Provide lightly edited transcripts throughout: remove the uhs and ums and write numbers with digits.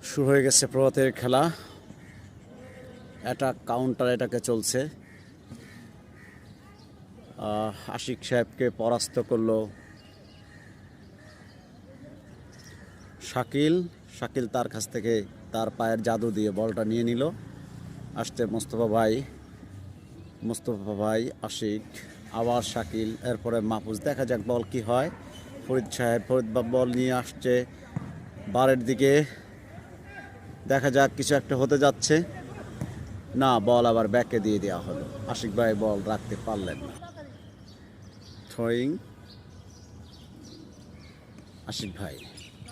শুরু হয়ে গেছে প্রভাতের খেলা। অ্যাটাক কাউন্টার এটাকে চলছে। আশিক সাহেবকে পরাস্ত করলো শাকিল। শাকিল তার কাছ থেকে তার পায়ের জাদু দিয়ে বলটা নিয়ে নিল। আসছে মোস্তফা ভাই, আশিক, আবার শাকিল, এরপরে মাহফুজ। দেখা যাক বল কি হয়। ফরিদ বল নিয়ে আসছে বারের দিকে। দেখা যাক কিছু একটা হতে যাচ্ছে না, বল আবার ব্যাকে দিয়ে দেওয়া হলো। আশিক ভাই বল রাখতে পারলেন না। থ্রোয়িং। আশিক ভাই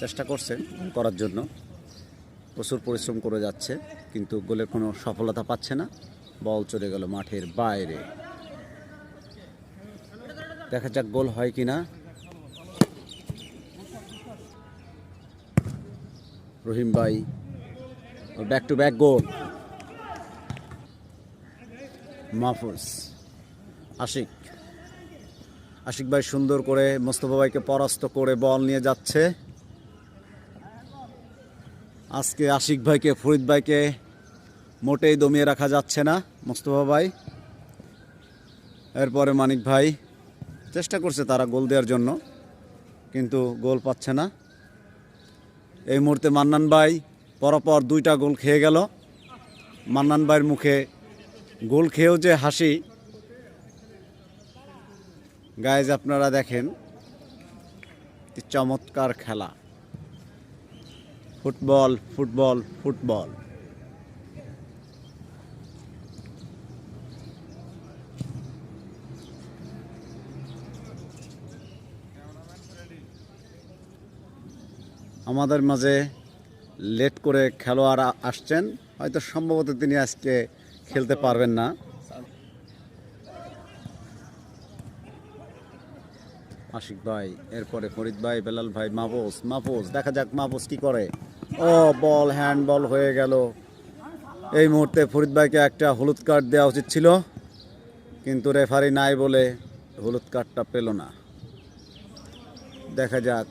চেষ্টা করছে করার জন্য, প্রচুর পরিশ্রম করে যাচ্ছে, কিন্তু গোলে কোনো সফলতা পাচ্ছে না। বল চলে গেল মাঠের বাইরে। দেখা যাক গোল হয় কিনা। রহিম ভাই, ব্যাক টু ব্যাক গোল। মাহফুজ, আশিক ভাই সুন্দর করে মোস্তফা ভাইকে পরাস্ত করে বল নিয়ে যাচ্ছে। আজকে আশিক ভাইকে, ফরিদ ভাইকে মোটেই দমিয়ে রাখা যাচ্ছে না। মোস্তফা ভাই, এরপরে মানিক ভাই চেষ্টা করছে তারা গোল দেওয়ার জন্য, কিন্তু গোল পাচ্ছে না। এই মুহূর্তে মান্নান ভাই পরপর 2টা গোল খেয়ে গেল। মান্নান ভাইয়ের মুখে গোল খেয়েও যে হাসি, গাইজ আপনারা দেখেন, চমৎকার খেলা। Football football football. আমাদের মাঝে লেট করে খেলোয়াড় আসছেন, হয়তো সম্ভবত তিনি আজকে খেলতে পারবেন না। আশিক ভাই, এরপরে ফরিদ ভাই, বেলাল ভাই, মাহফুজ। দেখা যাক মাহফুজ কি করে। ও বল হ্যান্ড বল হয়ে গেল। এই মুহূর্তে ফরিদ ভাইকে একটা হলুদ কার্ড দেওয়া উচিত ছিল, কিন্তু রেফারি নাই বলে হলুদ কার্ডটা পেল না। দেখা যাক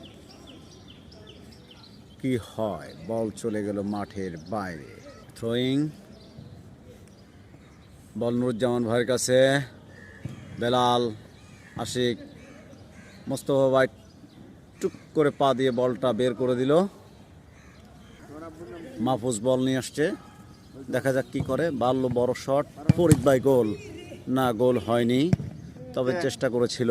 কি হয়। বল চলে গেল মাঠের বাইরে। থ্রোয়িং। বল নুরুজ্জামান ভাইয়ের কাছে। বেলাল, আশিক, মোস্তফা ভাই টুক করে পা দিয়ে বলটা বের করে দিল। মাহফুজ বল নিয়ে আসছে, দেখা যাক কি করে। বাড়লো বড় শট। ফরিদ ভাই গোল না, গোল হয়নি, তবে চেষ্টা করেছিল।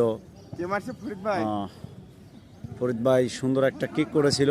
ফরিদ ভাই সুন্দর একটা কিক করেছিল।